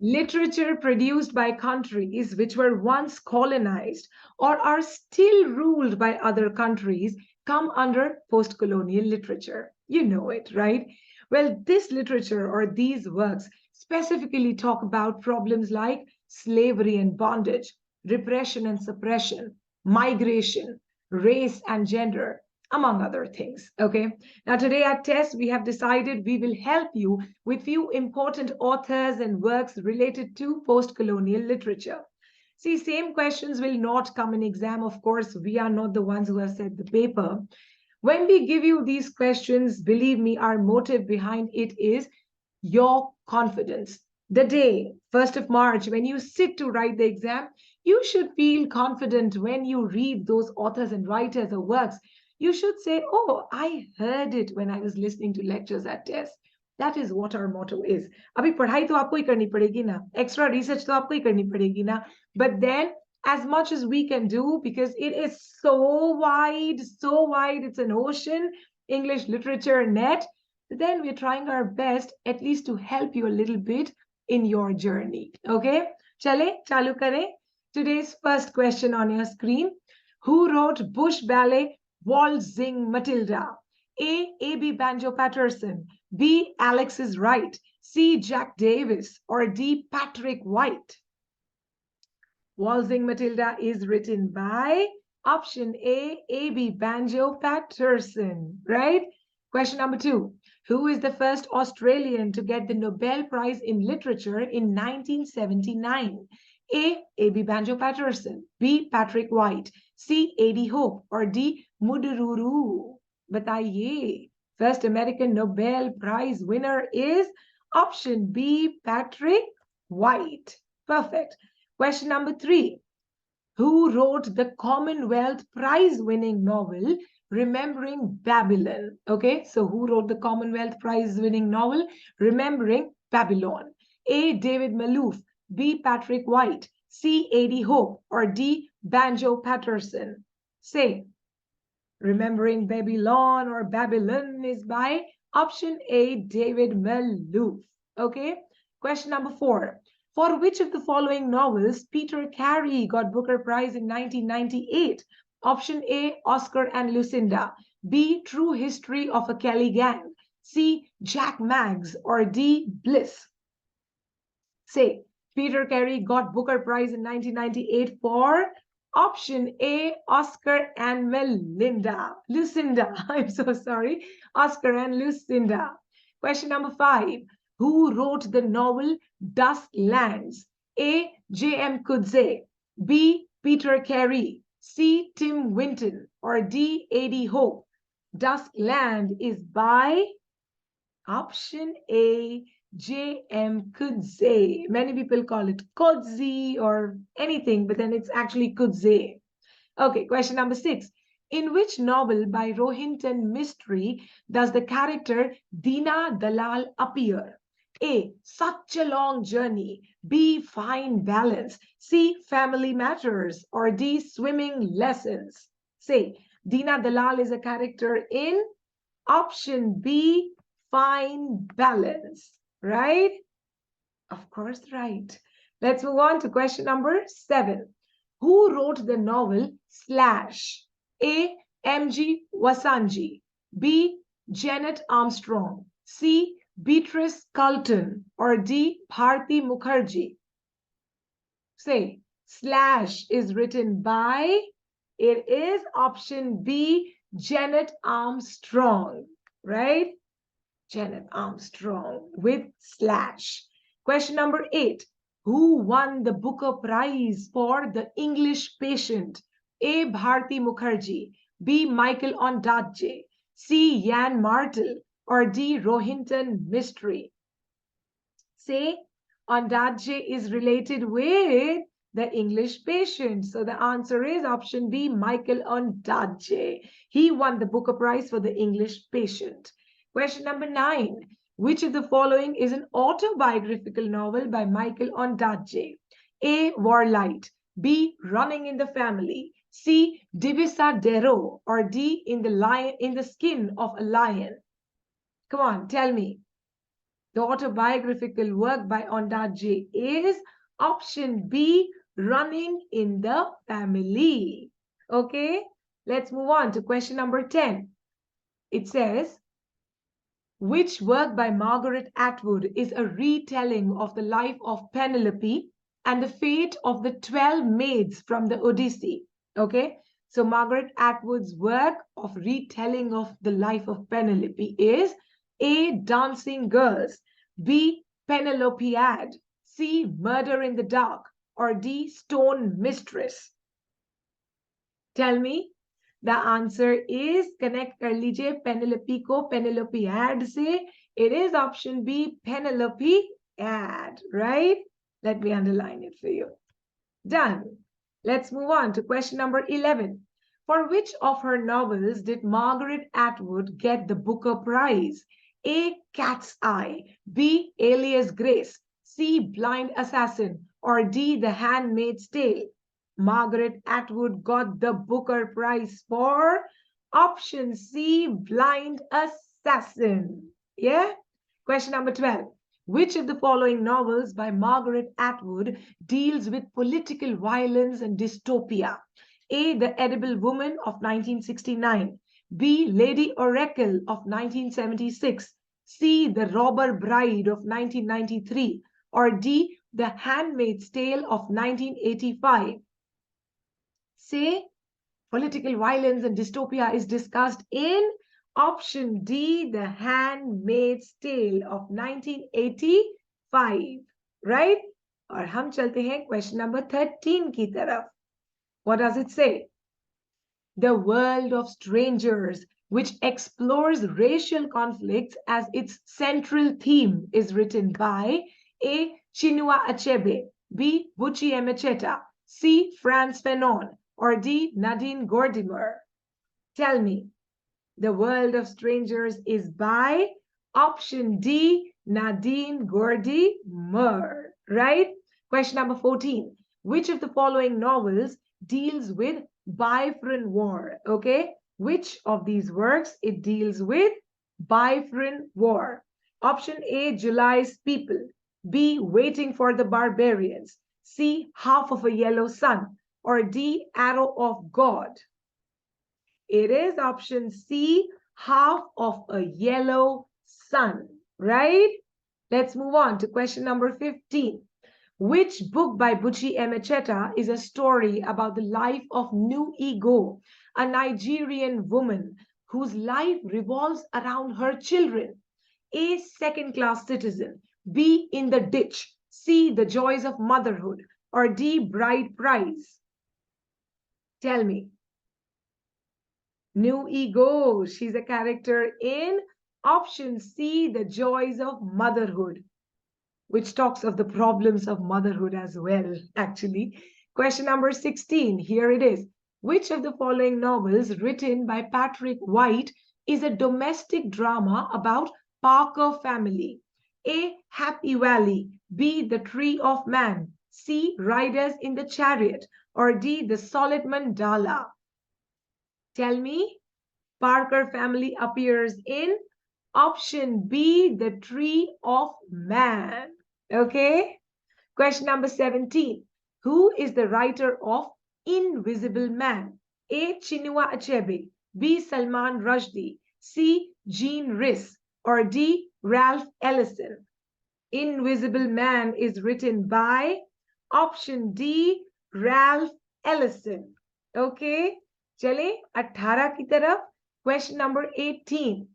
Literature produced by countries which were once colonized or are still ruled by other countries come under post-colonial literature. You know it, right? Well, this literature or these works specifically talk about problems like slavery and bondage, repression and suppression, migration, race and gender, among other things. Okay. Now, today at TESS, we have decided we will help you with few important authors and works related to post-colonial literature. See, same questions will not come in exam. Of course, we are not the ones who have set the paper. When we give you these questions, believe me, our motive behind it is your confidence. The day, 1st of March, when you sit to write the exam, you should feel confident when you read those authors and writers or works. You should say, oh, I heard it when I was listening to lectures at TESS. That is what our motto is. अभी पढ़ाई तो आपको ही करनी पड़ेगी ना, extra research तो आपको ही करनी पड़ेगी ना. But then, as much as we can do, because it is so wide, it's an ocean, English literature net, then we're trying our best at least to help you a little bit in your journey. Okay? Chale, chalu kare. Today's first question on your screen. Who wrote Bush Ballet Waltzing Matilda? A. A.B. Banjo Patterson. B. Alexis Wright. C. Jack Davis. Or D. Patrick White. Waltzing Matilda is written by option A. A.B. Banjo Patterson. Right? Question number 2. Who is the first Australian to get the Nobel Prize in Literature in 1979? A. A.B. Banjo Patterson. B. Patrick White. C. A.D. Hope. Or D. Mudururu. Bataiye. First American Nobel Prize winner is option B. Patrick White. Perfect. Question number 3. Who wrote the Commonwealth Prize-winning novel Remembering Babylon? Okay, so who wrote the Commonwealth Prize-winning novel Remembering Babylon? A. David Malouf. B. Patrick White. C. A.D. Hope. Or D. Banjo Patterson. Say, Remembering Babylon or Babylon is by option A. David Malouf. Okay, question number 4. For which of the following novels Peter Carey got Booker Prize in 1998? Option A, Oscar and Lucinda. B, True History of a Kelly Gang. C, Jack Maggs. Or D, Bliss. Say, Peter Carey got Booker Prize in 1998 for option A, Oscar and Lucinda. I'm so sorry. Oscar and Lucinda. Question number 5. Who wrote the novel Dusk Lands? A. J.M. Coetzee. B. Peter Carey. C. Tim Winton. Or D. A.D. Hope. Dusk Land is by option A. J.M. Coetzee. Many people call it Coetzee or anything, but then it's actually Coetzee. Okay, question number 6. In which novel by Rohinton Mystery does the character Dina Dalal appear? A. Such a Long Journey. B. Fine Balance. C. Family Matters. Or D. Swimming Lessons. Say, Dina Dalal is a character in option B. Fine Balance. Right? Of course, right. Let's move on to question number 7. Who wrote the novel Slash? A. M.G. Wasanji. B. Janet Armstrong. C. Beatrice Culton. Or D. Bharti Mukherjee. Say, Slash is written by, it is option B, Janet Armstrong, right? Janet Armstrong with Slash. Question number 8. Who won the Booker Prize for The English Patient? A. Bharti Mukherjee. B. Michael Ondaatje. C. Jan Martel. Or D. Rohinton Mystery. Say, Ondaatje is related with The English Patient. So the answer is option B, Michael Ondaatje. He won the Booker Prize for The English Patient. Question number 9. Which of the following is an autobiographical novel by Michael Ondaatje? A. Warlight. B. Running in the Family. C. Divisa Dero. Or D. In the Skin of a Lion. Come on, tell me. The autobiographical work by Ondaatje is option B, Running in the Family. Okay, let's move on to question number 10. It says, which work by Margaret Atwood is a retelling of the life of Penelope and the fate of the 12 maids from the Odyssey? Okay, so Margaret Atwood's work of retelling of the life of Penelope is A. Dancing Girls, B. Penelopead, C. Murder in the Dark, or D. Stone Mistress? Tell me. The answer is, connect कर लीजिए Penelope को Penelopead से. It is option B, Penelopead, right? Let me underline it for you. Done. Let's move on to question number 11. For which of her novels did Margaret Atwood get the Booker Prize? A. Cat's Eye, B. Alias Grace, C. Blind Assassin, or D. The Handmaid's Tale? Margaret Atwood got the Booker Prize for option C, Blind Assassin. Yeah? Question number 12. Which of the following novels by Margaret Atwood deals with political violence and dystopia? A. The Edible Woman of 1969. B. Lady Oracle of 1976. C. The Robber Bride of 1993. Or D. The Handmaid's Tale of 1985. Say, political violence and dystopia is discussed in option D, The Handmaid's Tale of 1985, right? और हम चलते हैं question number 13 की तरफ. What does it say? The World of Strangers, which explores racial conflicts as its central theme, is written by A. Chinua Achebe, B. Buchi Emecheta, C. Franz Fanon, or D. Nadine Gordimer? Tell me. The World of Strangers is by option D, Nadine Gordimer, right? Question number 14. Which of the following novels deals with Biafran War? Okay, which of these works it deals with Biafran War? Option A, July's People, B, Waiting for the Barbarians, C, Half of a Yellow Sun, or D, Arrow of God? It is option C, Half of a Yellow Sun, right? Let's move on to question number 15. Which book by Buchi Emecheta is a story about the life of New Ego, a Nigerian woman whose life revolves around her children? A, Second-Class Citizen, B, In the Ditch, C, The Joys of Motherhood, or D, Bride Prize? Tell me. New Ego. She's a character in option C, The Joys of Motherhood, which talks of the problems of motherhood as well, actually. Question number 16. Here it is. Which of the following novels written by Patrick White is a domestic drama about Parker family? A, Happy Valley, B, The Tree of Man, C, Riders in the Chariot, or D, The Solid Mandala? Tell me. Parker family appears in option B, The Tree of Man. Okay. Question number 17. Who is the writer of Invisible Man? A, Chinua Achebe, B, Salman Rushdie, C, Jean Rhys, or D, Ralph Ellison? Invisible Man is written by option D, Ralph Ellison. Okay. चले 18 की तरफ. Question number 18.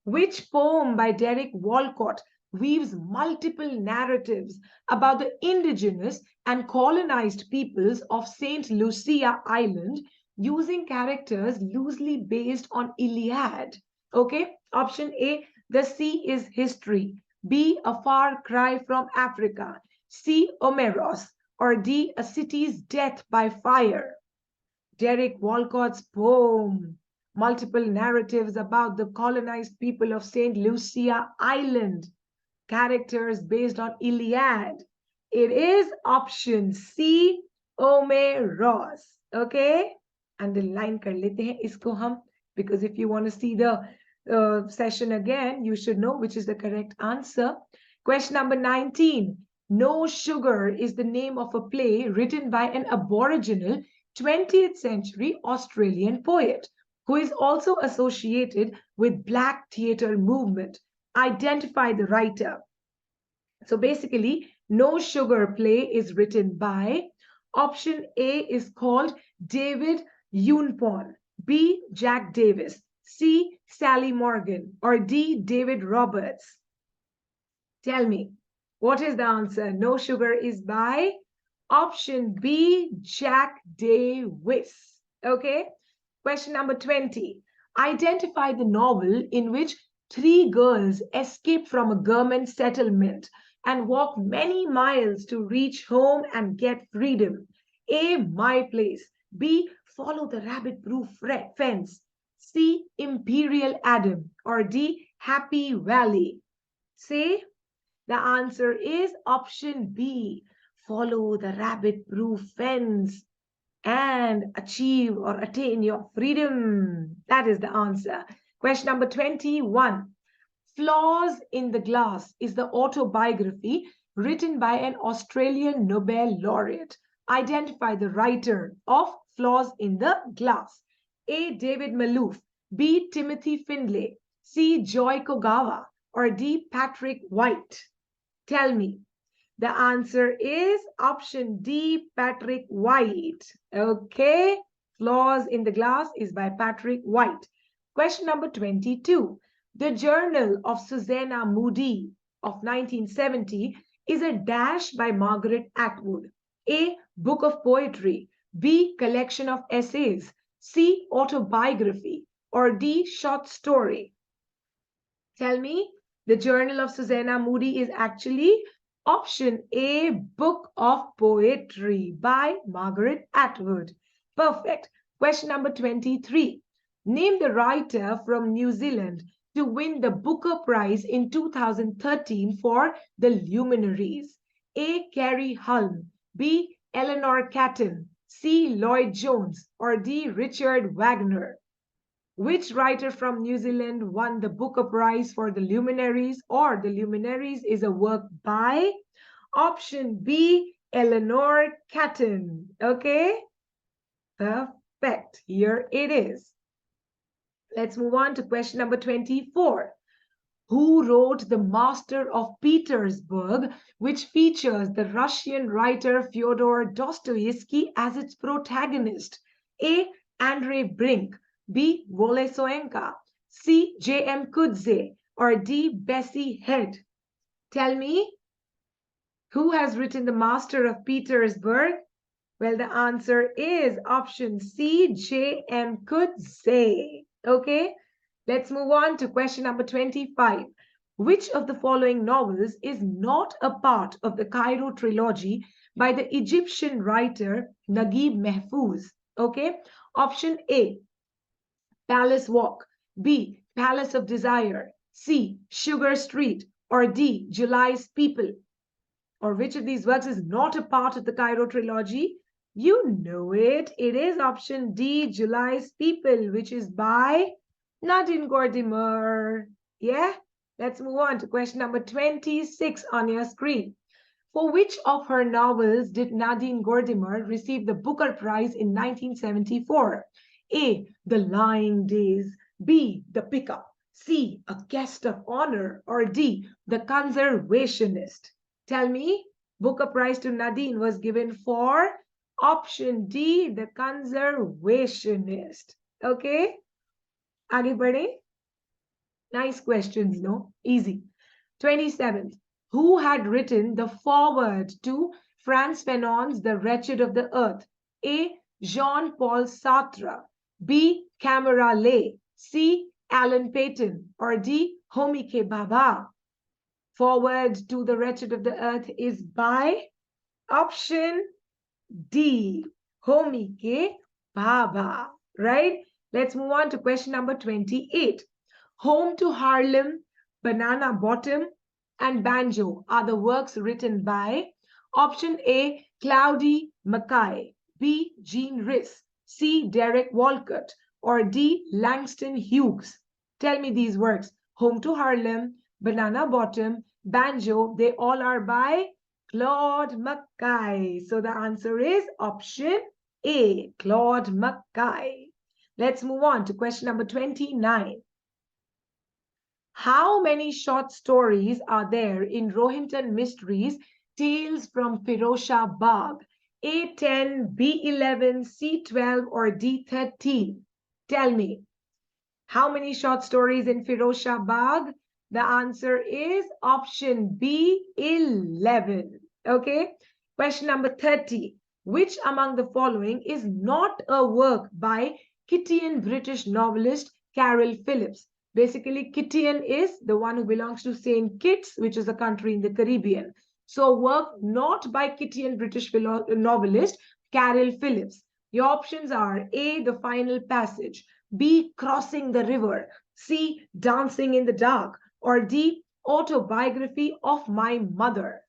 Which poem by Derek Walcott weaves multiple narratives about the indigenous and colonized peoples of St. Lucia Island using characters loosely based on Iliad? Okay. Option A, The Sea is History, B, A Far Cry from Africa, C, Omeros, or D, A City's Death by Fire? Derek Walcott's poem, multiple narratives about the colonized people of St. Lucia Island, characters based on Iliad. It is option C, Omeros. Okay? Underline kar lete hain isko hum, because if you want to see the session again, you should know which is the correct answer. Question number 19. No Sugar is the name of a play written by an Aboriginal 20th century Australian poet who is also associated with Black theatre movement. Identify the writer. So basically, No Sugar play is written by option A is called David Yunpon, B. Jack Davis, C. Sally Morgan, or D. David Roberts. Tell me, what is the answer? No Sugar is by option B, Jack Davis. Okay. Question number 20. Identify the novel in which three girls escape from a government settlement and walk many miles to reach home and get freedom. A. My Place. B. Follow the rabbit-proof fence. C. Imperial Adam. Or D. Happy Valley. Say. The answer is option B. Follow the rabbit-proof fence and achieve or attain your freedom. That is the answer. Question number 21. Flaws in the Glass is the autobiography written by an Australian Nobel laureate. Identify the writer of Flaws in the Glass. A. David Malouf. B. Timothy Findlay. C. Joy Kogawa. Or D. Patrick White. Tell me. The answer is option D, Patrick White. Okay. Flaws in the Glass is by Patrick White. Question number 22. The Journal of Susanna Moodie of 1970 is a dash by Margaret Atwood. A. Book of poetry. B. Collection of essays. C. Autobiography. Or D. Short story. Tell me. The Journal of Susanna Moodie is actually option A, Book of Poetry by Margaret Atwood. Perfect. Question number 23. Name the writer from New Zealand to win the Booker Prize in 2013 for The Luminaries. A. Carrie Hulme. B. Eleanor Catton. C. Lloyd Jones. Or D. Richard Wagner. Which writer from New Zealand won the Booker Prize for The Luminaries? Or The Luminaries is a work by option B, Eleanor Catton. Okay? Perfect. Here it is. Let's move on to question number 24. Who wrote The Master of Petersburg, which features the Russian writer Fyodor Dostoevsky as its protagonist? A. Andrei Brink. B. Volesoenka. C. J.M. Kudze. Or D. Bessie Head. Tell me, who has written The Master of Petersburg? Well, the answer is option C. J.M. Kudze. Okay, let's move on to question number 25. Which of the following novels is not a part of the Cairo trilogy by the Egyptian writer Naguib Mahfouz? Okay, option A, Palace Walk. B. Palace of Desire. C. Sugar Street. Or D. July's People. Or which of these works is not a part of the Cairo trilogy? You know it. It is option D. July's People, which is by Nadine Gordimer. Yeah? Let's move on to question number 26 on your screen. For which of her novels did Nadine Gordimer receive the Booker Prize in 1974? A. The Lying Days. B. The Pickup. C. A Guest of Honor. Or D. The Conservationist. Tell me, Booker Prize to Nadine was given for option D. The Conservationist. Okay? Aage badhe? Nice questions, no? Easy. 27th. Who had written the foreword to Frantz Fanon's The Wretched of the Earth? A. Jean-Paul Sartre. B. Camera Lay. C. Alan Paton. Or D. Homi K. Bhabha. Forward to The Wretched of the Earth is by option D. Homi K. Bhabha. Right? Let's move on to question number 28. Home to Harlem, Banana Bottom, and Banjo are the works written by option A. Claudie Mackay. B. Jean Rhys. C. Derek Walcott. Or D. Langston Hughes. Tell me these works. Home to Harlem, Banana Bottom, banjo, they all are by Claude Mackay. So the answer is option A, Claude Mackay. Let's move on to question number 29. How many short stories are there in Rohinton Mysteries, Tales from Firosha Bagh? A10, B11, C12, or D13? Tell me. How many short stories in Firosha Bagh? The answer is option B, 11. Okay. Question number 30. Which among the following is not a work by Kittian British novelist Carol Phillips? Basically, Kittian is the one who belongs to St. Kitts, which is a country in the Caribbean. So, work not by Kittian British novelist Carol Phillips. Your options are A, The Final Passage, B, Crossing the River, C, Dancing in the Dark, or D, Autobiography of My Mother.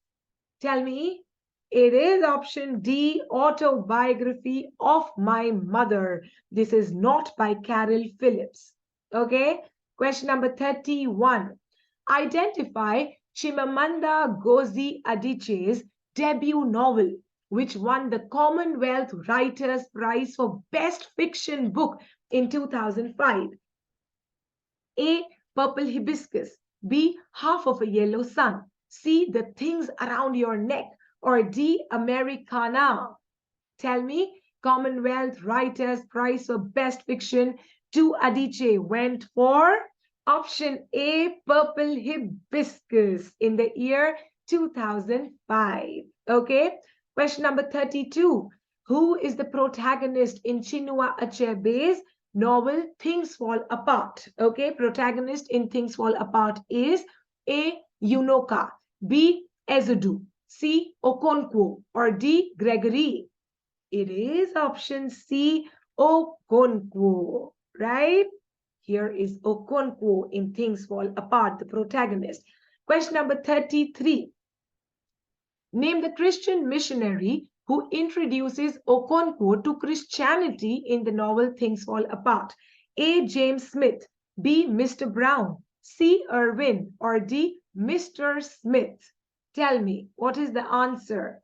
Tell me. It is option D, Autobiography of My Mother. This is not by Carol Phillips. Okay. Question number 31. Identify Chimamanda Ngozi Adichie's debut novel, which won the Commonwealth Writers' Prize for Best Fiction Book in 2005. A, Purple Hibiscus. B, Half of a Yellow Sun. C, The Things Around Your Neck. Or D, Americana. Tell me, Commonwealth Writers' Prize for Best Fiction to Adichie went for option A, Purple Hibiscus in the year 2005. Okay. Question number 32. Who is the protagonist in Chinua Achebe's novel Things Fall Apart? Okay. Protagonist in Things Fall Apart is A, Yunoka, B, Ezudu, C, Okonkwo, or D, Gregory. It is option C, Okonkwo, right? Here is Okonkwo in Things Fall Apart, the protagonist. Question number 33. Name the Christian missionary who introduces Okonkwo to Christianity in the novel Things Fall Apart. A, James Smith, B, Mr. Brown, C, Irwin, or D, Mr. Smith. Tell me, what is the answer?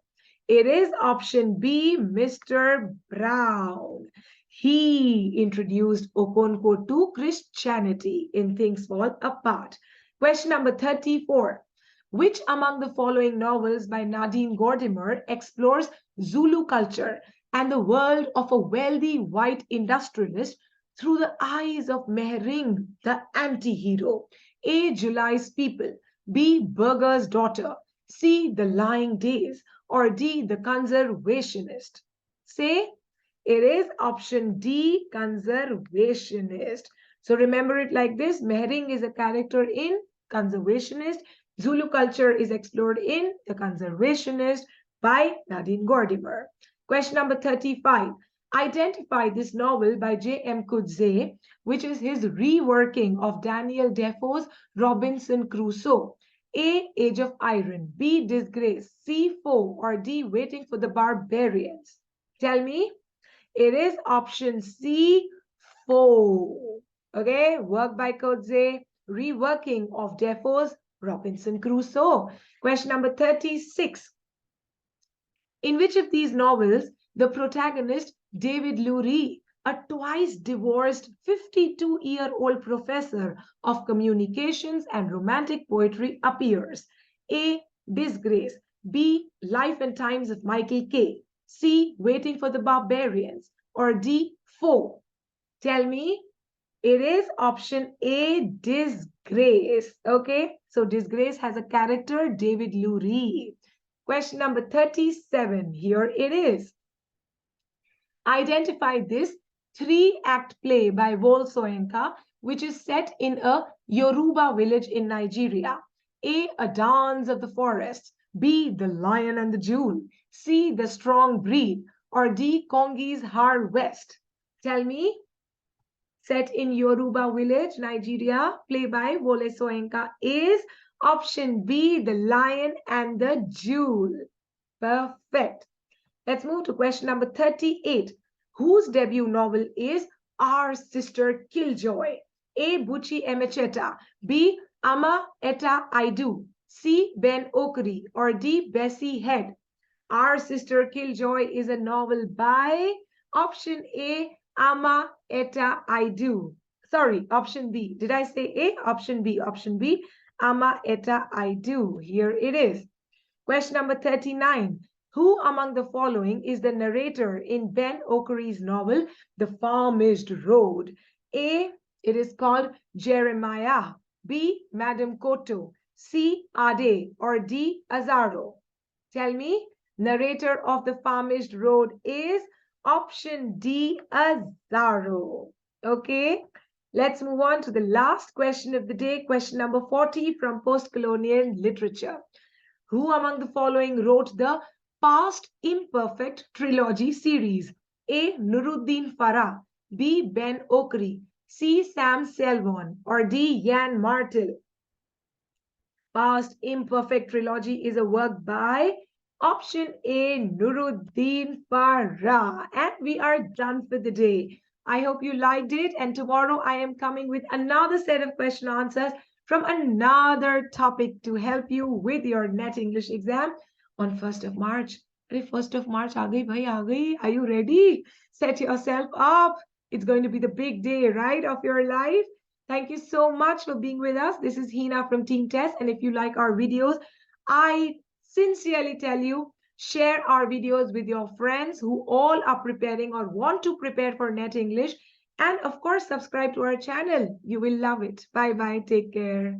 It is option B, Mr. Brown. He introduced Okonkwo to Christianity in Things Fall Apart. Question number 34. Which among the following novels by Nadine Gordimer explores Zulu culture and the world of a wealthy white industrialist through the eyes of Mehring, the anti-hero? A, July's People, B, Burger's Daughter, C, The Lying Days, or D, The Conservationist? Say, it is option D, Conservationist. So remember it like this. Mehring is a character in Conservationist. Zulu culture is explored in The Conservationist by Nadine Gordimer. Question number 35. Identify this novel by J.M. Coetzee, which is his reworking of Daniel Defoe's Robinson Crusoe. A, Age of Iron, B, Disgrace, C, Foe, or D, Waiting for the Barbarians. Tell me. It is option C, Foe. Okay, work by Coetzee, reworking of Defoe's Robinson Crusoe. Question number 36. In which of these novels the protagonist, David Lurie, a twice divorced 52-year-old professor of communications and romantic poetry, appears? A, Disgrace, B, Life and Times of Michael K., C, Waiting for the Barbarians, or D, Foe? Tell me. It is option A, Disgrace. Okay, so Disgrace has a character, David Lurie. Question number 37. Here it is. Identify this 3-act play by Wole Soyinka, which is set in a Yoruba village in Nigeria. A, A Dance of the Forest, B, The Lion and the Jewel, C, The Strong Breed, or D, Kongi's Har West? Tell me. Set in Yoruba village, Nigeria, play by Wole Soyinka is option B, The Lion and the Jewel. Perfect. Let's move to question number 38. Whose debut novel is Our Sister Killjoy? A, Buchi Emecheta, B, Ama Eta Aidu, C. Ben Okri, or D. Bessie Head? Our Sister Killjoy is a novel by option A. Ama Eta I Do. Sorry, option B. Did I say A? Option B. Option B. Ama Eta I Do. Here it is. Question number 39. Who among the following is the narrator in Ben Okri's novel, The Famished Road? A. It is called Jeremiah. B. Madame Cotto. C. Ade. Or D. Azaro. Tell me. Narrator of The Famished Road is option D. Azaro. Okay. Let's move on to the last question of the day. Question number 40 from Postcolonial Literature. Who among the following wrote the Past Imperfect Trilogy series? A. Nuruddin Farah, B. Ben Okri, C. Sam Selvon, or D. Jan Martel? Past Imperfect Trilogy is a work by option A. Nuruddin Farah. And we are done for the day. I hope you liked it. And tomorrow I am coming with another set of question answers from another topic to help you with your net English exam on 1st of March. 1st of March, aa gayi, bhai, aa gayi. Are you ready? Set yourself up. It's going to be the big day, right, of your life. Thank you so much for being with us. This is Hina from Team Test. And if you like our videos, I sincerely tell you, share our videos with your friends who all are preparing or want to prepare for net English. And of course, subscribe to our channel. You will love it. Bye-bye. Take care.